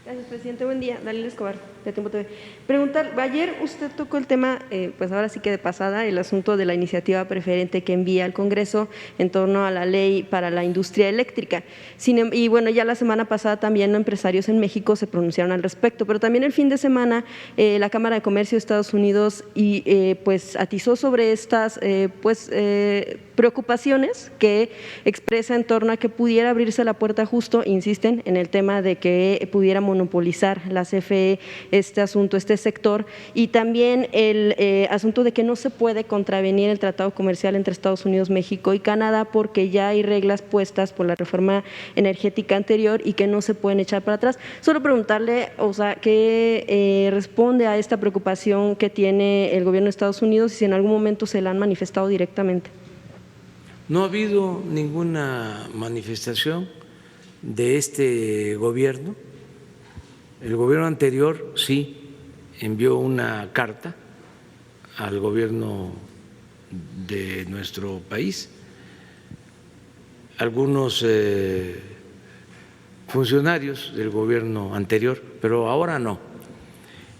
Gracias, presidente. Buen día. Dalila Escobar, de Tiempo TV. Preguntar, ayer usted tocó el tema, pues ahora sí que de pasada, el asunto de la iniciativa preferente que envía al Congreso en torno a la ley para la industria eléctrica. Y bueno, ya la semana pasada también empresarios en México se pronunciaron al respecto, pero también el fin de semana la Cámara de Comercio de Estados Unidos pues atizó sobre estas preocupaciones que expresa en torno a que pudiera abrirse la puerta, justo insisten en el tema de que pudiera monopolizar la CFE este asunto, este sector, y también el asunto de que no se puede contravenir el tratado comercial entre Estados Unidos, México y Canadá porque ya hay reglas puestas por la reforma energética anterior y que no se pueden echar para atrás. Solo preguntarle, o sea, ¿qué responde a esta preocupación que tiene el gobierno de Estados Unidos y si en algún momento se la han manifestado directamente? No ha habido ninguna manifestación de este gobierno. El gobierno anterior sí envió una carta al gobierno de nuestro país. Algunos funcionarios del gobierno anterior, pero ahora no.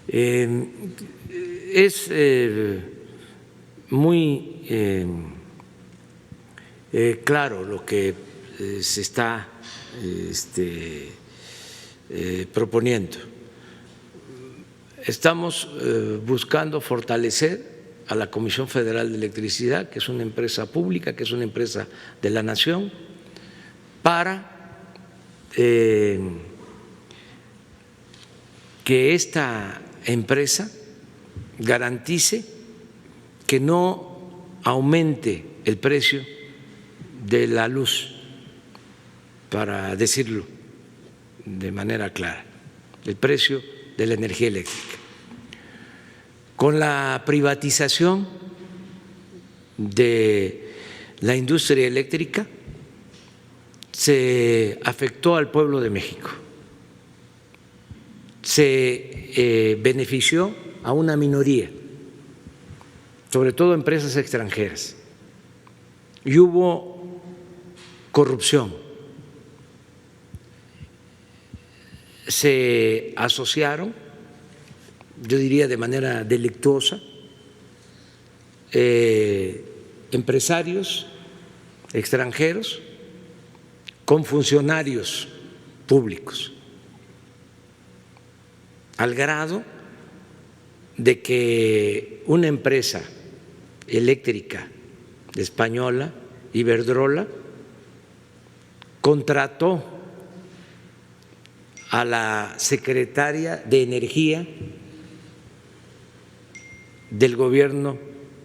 Es muy claro lo que se está proponiendo. Estamos buscando fortalecer a la Comisión Federal de Electricidad, que es una empresa pública, que es una empresa de la nación, para que esta empresa garantice que no aumente el precio de la luz, para decirlo de manera clara, el precio de la energía eléctrica. Con la privatización de la industria eléctrica se afectó al pueblo de México, se benefició a una minoría, sobre todo empresas extranjeras, y hubo corrupción. Se asociaron, yo diría de manera delictuosa, empresarios extranjeros con funcionarios públicos, al grado de que una empresa eléctrica española, Iberdrola, contrató a la secretaria de Energía del gobierno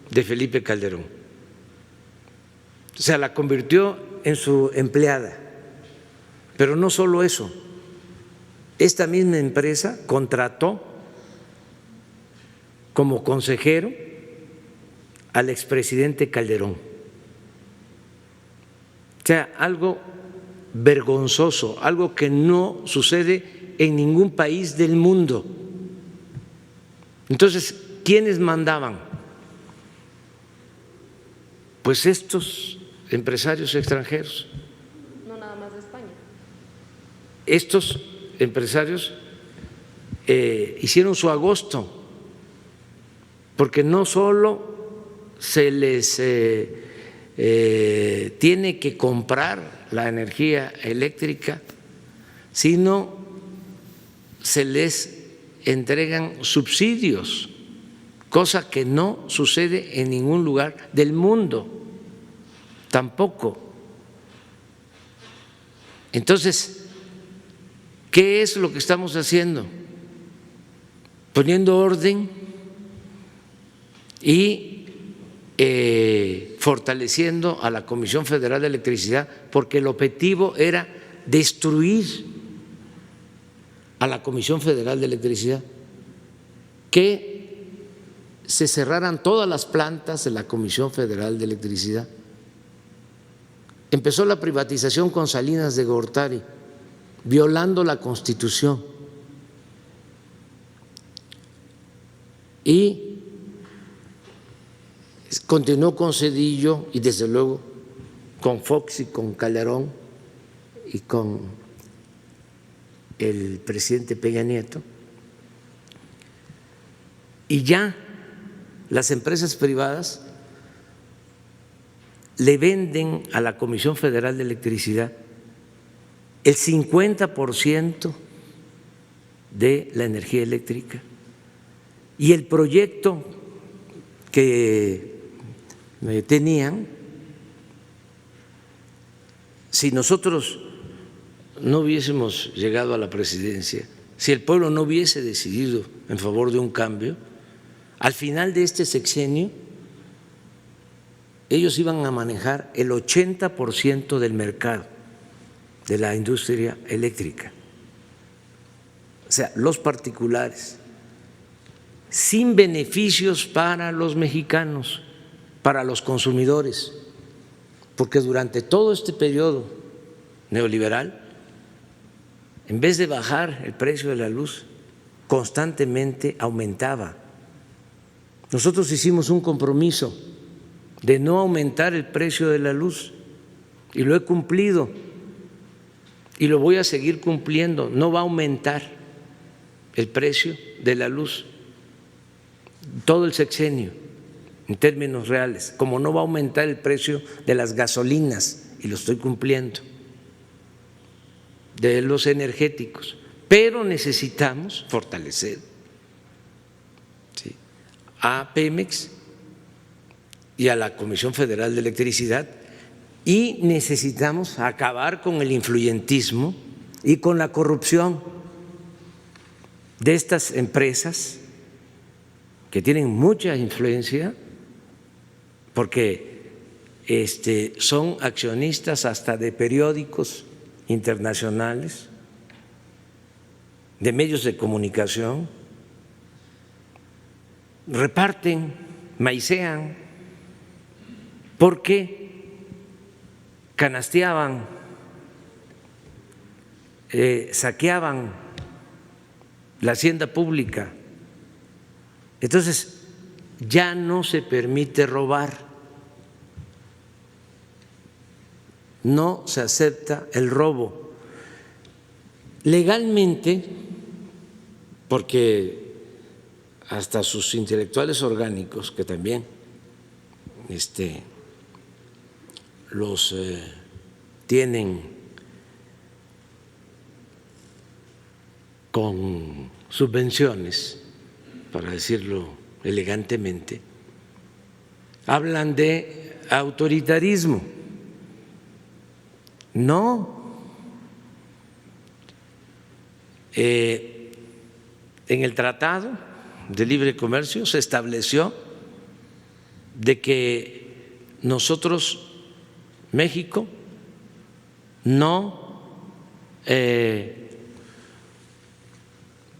de Felipe Calderón. O sea, la convirtió en su empleada. Pero no solo eso, esta misma empresa contrató como consejero al expresidente Calderón. O sea, algo vergonzoso, algo que no sucede en ningún país del mundo. Entonces, ¿quiénes mandaban? Pues estos empresarios extranjeros. No nada más de España. Estos empresarios hicieron su agosto, porque no solo se les tiene que comprar la energía eléctrica, sino se les entregan subsidios, cosa que no sucede en ningún lugar del mundo, tampoco. Entonces, ¿qué es lo que estamos haciendo? Poniendo orden y fortaleciendo a la Comisión Federal de Electricidad, porque el objetivo era destruir a la Comisión Federal de Electricidad, que se cerraran todas las plantas de la Comisión Federal de Electricidad. Empezó la privatización con Salinas de Gortari, violando la Constitución, y continuó con Zedillo y desde luego con Fox y con Calderón y con el presidente Peña Nieto, y ya las empresas privadas le venden a la Comisión Federal de Electricidad el 50% de la energía eléctrica. Y el proyecto que tenían, si nosotros no hubiésemos llegado a la presidencia, si el pueblo no hubiese decidido en favor de un cambio, al final de este sexenio ellos iban a manejar el 80% del mercado de la industria eléctrica. O sea, los particulares, sin beneficios para los mexicanos, para los consumidores, porque durante todo este periodo neoliberal, en vez de bajar el precio de la luz, constantemente aumentaba. Nosotros hicimos un compromiso de no aumentar el precio de la luz y lo he cumplido y lo voy a seguir cumpliendo. No va a aumentar el precio de la luz todo el sexenio en términos reales, como no va a aumentar el precio de las gasolinas, y lo estoy cumpliendo, de los energéticos, pero necesitamos fortalecer a Pemex y a la Comisión Federal de Electricidad, y necesitamos acabar con el influyentismo y con la corrupción de estas empresas que tienen mucha influencia, porque son accionistas hasta de periódicos internacionales, de medios de comunicación, reparten, maicean, porque canasteaban, saqueaban la hacienda pública. Entonces, ya no se permite robar, no se acepta el robo. Legalmente, porque hasta sus intelectuales orgánicos, que también los tienen con subvenciones, para decirlo elegantemente, hablan de autoritarismo. No, en el Tratado de Libre Comercio se estableció de que nosotros, México, no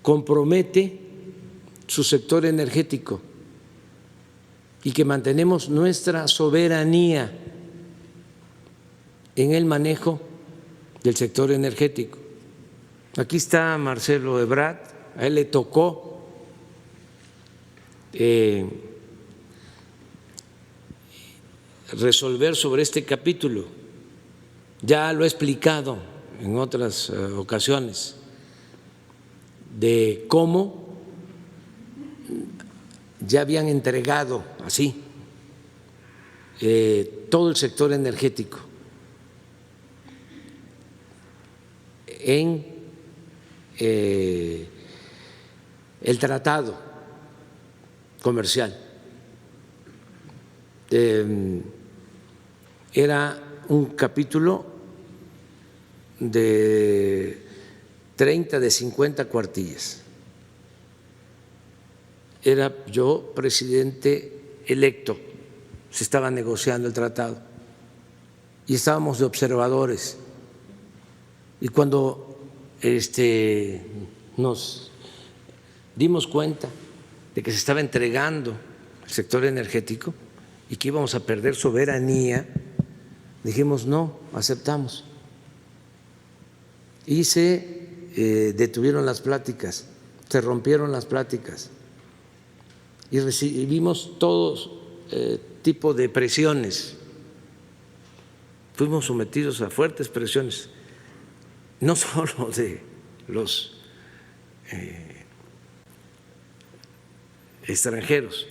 compromete su sector energético y que mantenemos nuestra soberanía en el manejo del sector energético. Aquí está Marcelo Ebrard, a él le tocó resolver sobre este capítulo, ya lo he explicado en otras ocasiones, de cómo ya habían entregado así todo el sector energético en el tratado comercial. Era un capítulo de 30, de 50 cuartillas. Era yo presidente electo, se estaba negociando el tratado y estábamos de observadores. Y cuando nos dimos cuenta de que se estaba entregando el sector energético y que íbamos a perder soberanía, dijimos no, aceptamos. Y se detuvieron las pláticas, se rompieron las pláticas y recibimos todo tipo de presiones. Fuimos sometidos a fuertes presiones, no solo de los extranjeros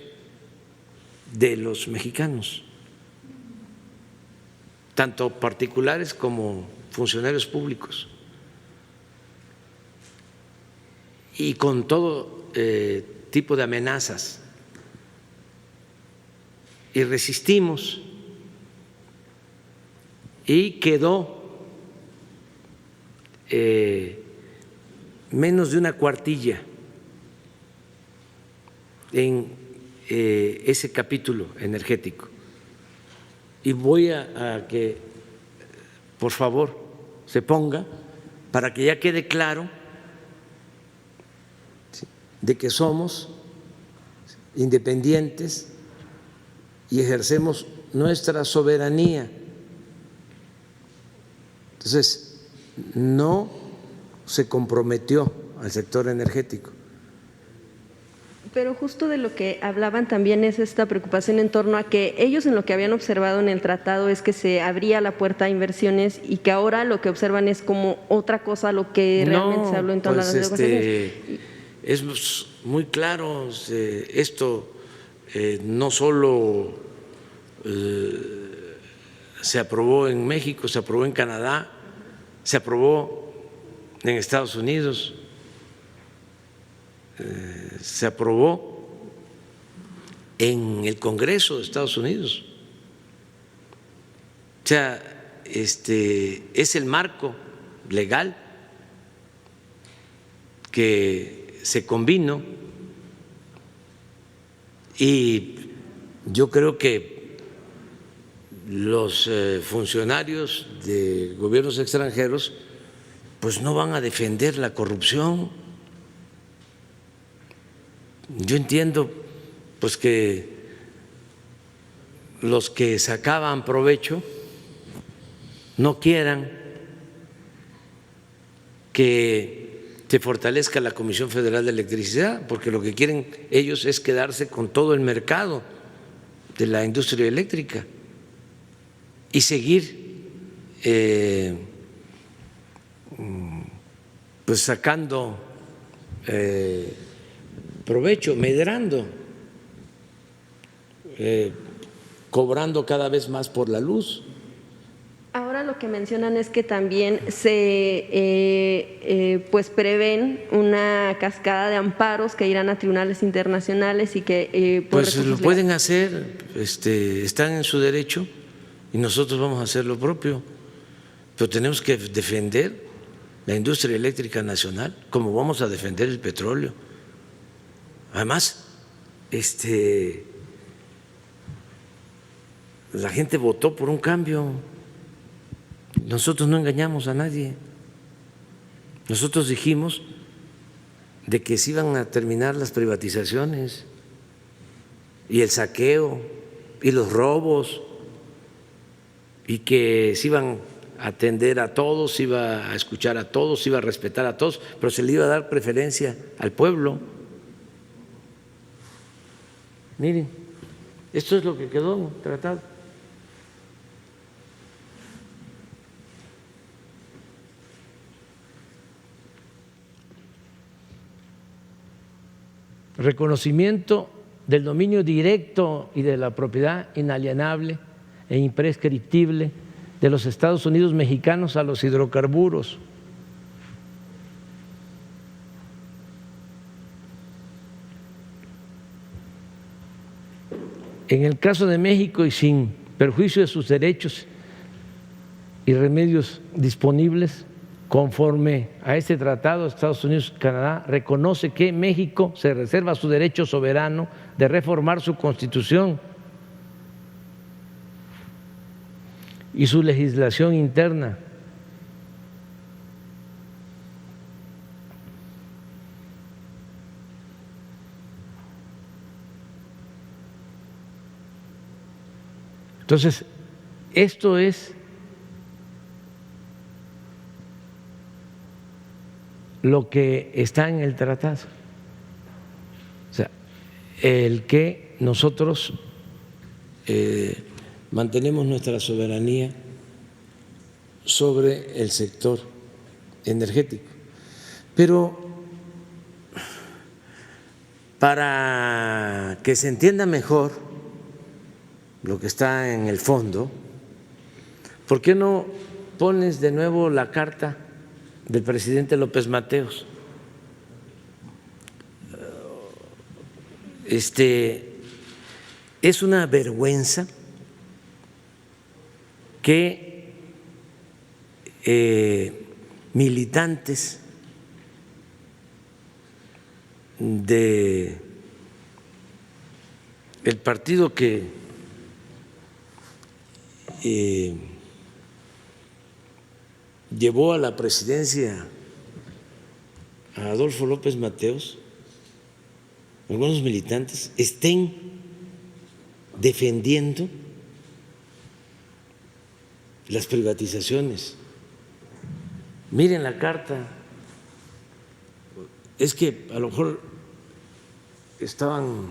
de los mexicanos, tanto particulares como funcionarios públicos, y con todo tipo de amenazas. Y resistimos y quedó menos de una cuartilla en ese capítulo energético. Y voy a que, por favor, se ponga para que ya quede claro de que somos independientes y ejercemos nuestra soberanía. Entonces, no se comprometió al sector energético. Pero justo de lo que hablaban también es esta preocupación en torno a que ellos en lo que habían observado en el tratado es que se abría la puerta a inversiones y que ahora lo que observan es como otra cosa lo que realmente se habló en todas las negociaciones. Es muy claro, esto no solo se aprobó en México, se aprobó en Canadá, se aprobó en Estados Unidos, se aprobó en el Congreso de Estados Unidos. O sea, es el marco legal que se convino, y yo creo que los funcionarios de gobiernos extranjeros pues no van a defender la corrupción. Yo entiendo pues que los que sacaban provecho no quieran que se fortalezca la Comisión Federal de Electricidad, porque lo que quieren ellos es quedarse con todo el mercado de la industria eléctrica y seguir pues sacando provecho, medrando, cobrando cada vez más por la luz. Ahora lo que mencionan es que también se pues prevén una cascada de amparos que irán a tribunales internacionales y que pues lo pueden hacer, están en su derecho y nosotros vamos a hacer lo propio, pero tenemos que defender la industria eléctrica nacional como vamos a defender el petróleo. Además, la gente votó por un cambio. Nosotros no engañamos a nadie. Nosotros dijimos de que se iban a terminar las privatizaciones y el saqueo y los robos y que se iban a atender a todos, se iba a escuchar a todos, se iba a respetar a todos, pero se le iba a dar preferencia al pueblo. Miren, esto es lo que quedó tratado. Reconocimiento del dominio directo y de la propiedad inalienable e imprescriptible de los Estados Unidos mexicanos a los hidrocarburos. En el caso de México y sin perjuicio de sus derechos y remedios disponibles, conforme a este tratado, Estados Unidos y Canadá reconoce que México se reserva su derecho soberano de reformar su Constitución y su legislación interna. Entonces, esto es lo que está en el tratado. O sea, el que nosotros mantenemos nuestra soberanía sobre el sector energético. Pero para que se entienda mejor lo que está en el fondo, ¿por qué no pones de nuevo la carta del presidente López Mateos? Es una vergüenza que militantes de el partido que llevó a la presidencia a Adolfo López Mateos, algunos militantes estén defendiendo las privatizaciones. Miren la carta. Es que a lo mejor estaban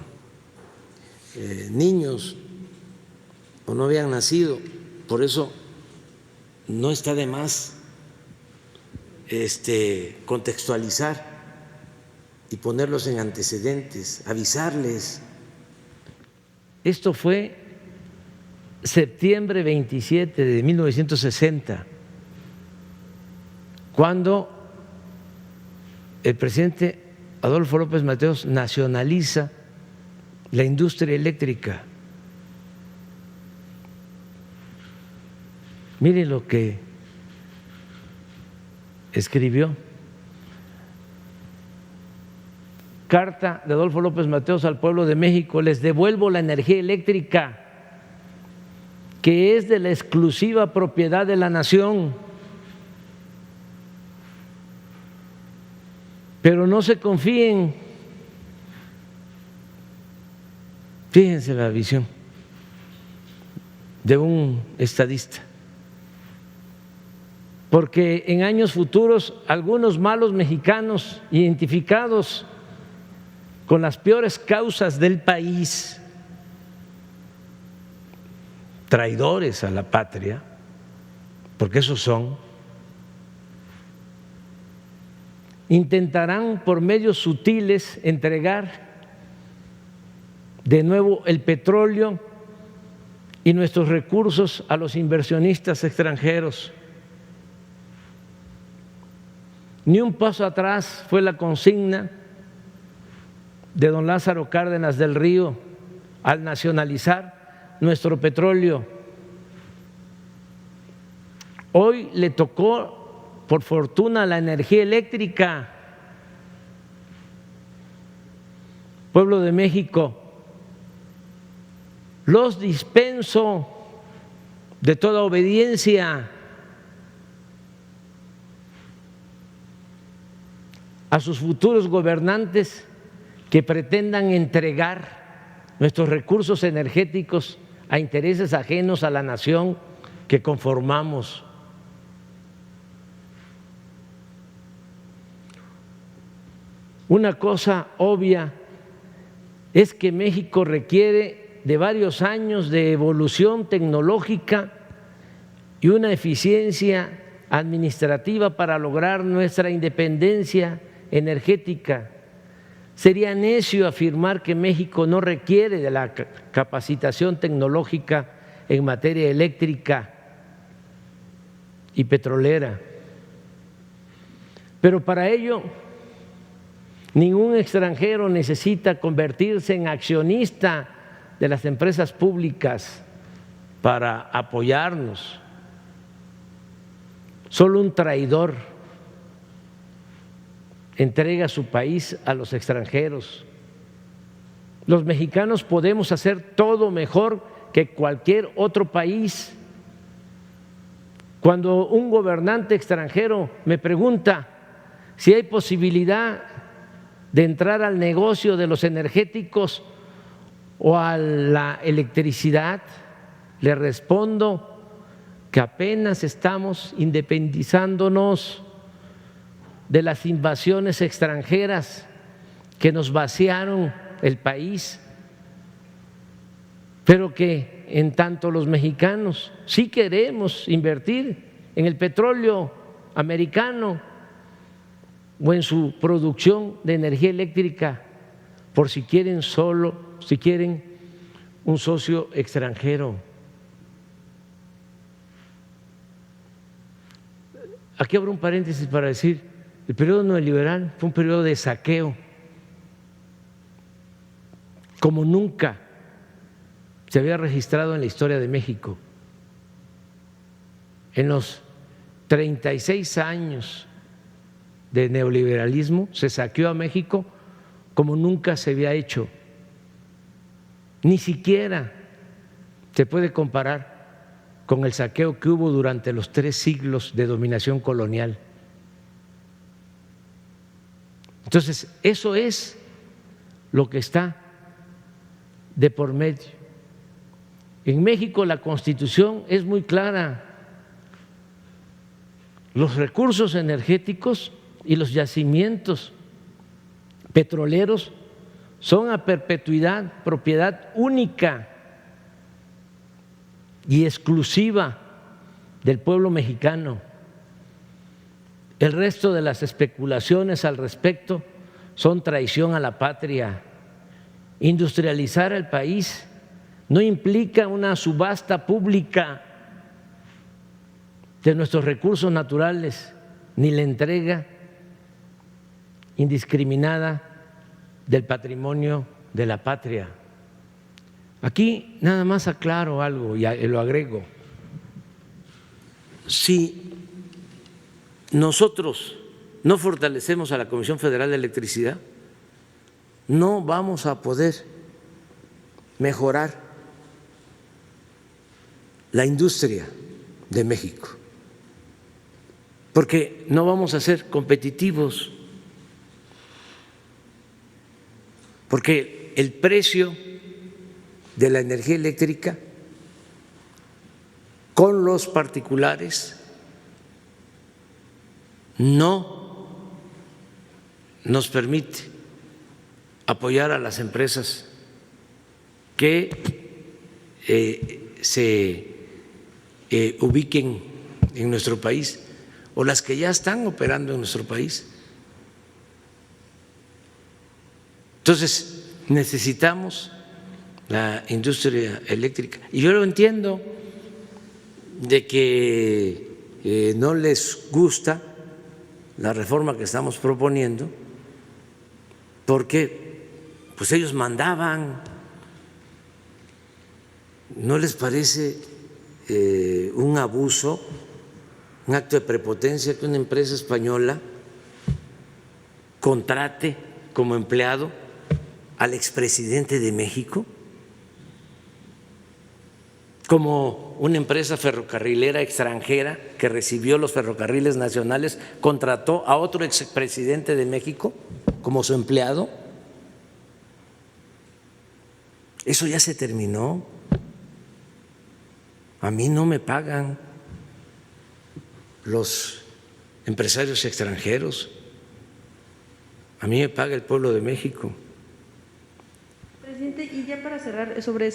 niños o no habían nacido, por eso no está de más contextualizar y ponerlos en antecedentes, avisarles. Esto fue septiembre 27 de 1960, cuando el presidente Adolfo López Mateos nacionaliza la industria eléctrica. Miren lo que escribió. Carta de Adolfo López Mateos al pueblo de México: les devuelvo la energía eléctrica, que es de la exclusiva propiedad de la nación. Pero no se confíen. Fíjense la visión de un estadista. Porque en años futuros algunos malos mexicanos identificados con las peores causas del país, traidores a la patria, porque esos son, intentarán por medios sutiles entregar de nuevo el petróleo y nuestros recursos a los inversionistas extranjeros. Ni un paso atrás fue la consigna de don Lázaro Cárdenas del Río al nacionalizar nuestro petróleo. Hoy le tocó, por fortuna, la energía eléctrica. Pueblo de México, los dispenso de toda obediencia a sus futuros gobernantes que pretendan entregar nuestros recursos energéticos a intereses ajenos a la nación que conformamos. Una cosa obvia es que México requiere de varios años de evolución tecnológica y una eficiencia administrativa para lograr nuestra independencia energética. Sería necio afirmar que México no requiere de la capacitación tecnológica en materia eléctrica y petrolera. Pero para ello, ningún extranjero necesita convertirse en accionista de las empresas públicas para apoyarnos. Solo un traidor entrega su país a los extranjeros. Los mexicanos podemos hacer todo mejor que cualquier otro país. Cuando un gobernante extranjero me pregunta si hay posibilidad de entrar al negocio de los energéticos o a la electricidad, le respondo que apenas estamos independizándonos de las invasiones extranjeras que nos vaciaron el país, pero que en tanto los mexicanos sí queremos invertir en el petróleo americano, o en su producción de energía eléctrica, por si quieren un socio extranjero. Aquí abro un paréntesis para decir, el periodo neoliberal fue un periodo de saqueo, como nunca se había registrado en la historia de México. En los 36 años de neoliberalismo se saqueó a México como nunca se había hecho. Ni siquiera se puede comparar con el saqueo que hubo durante los 3 siglos de dominación colonial. Entonces, eso es lo que está de por medio. En México la Constitución es muy clara. Los recursos energéticos y los yacimientos petroleros son a perpetuidad propiedad única y exclusiva del pueblo mexicano. El resto de las especulaciones al respecto son traición a la patria. Industrializar el país no implica una subasta pública de nuestros recursos naturales, ni la entrega indiscriminada del patrimonio de la patria. Aquí nada más aclaro algo y lo agrego. Si nosotros no fortalecemos a la Comisión Federal de Electricidad, no vamos a poder mejorar la industria de México, porque no vamos a ser competitivos, porque el precio de la energía eléctrica con los particulares no nos permite apoyar a las empresas que se ubiquen en nuestro país o las que ya están operando en nuestro país. Entonces, necesitamos la industria eléctrica. Y yo lo entiendo de que no les gusta la reforma que estamos proponiendo, porque pues ellos mandaban. ¿No les parece un abuso, un acto de prepotencia que una empresa española contrate como empleado al expresidente de México? Como una empresa ferrocarrilera extranjera que recibió los ferrocarriles nacionales contrató a otro expresidente de México como su empleado. Eso ya se terminó. A mí no me pagan los empresarios extranjeros, a mí me paga el pueblo de México. Presidente, y ya para cerrar sobre esto.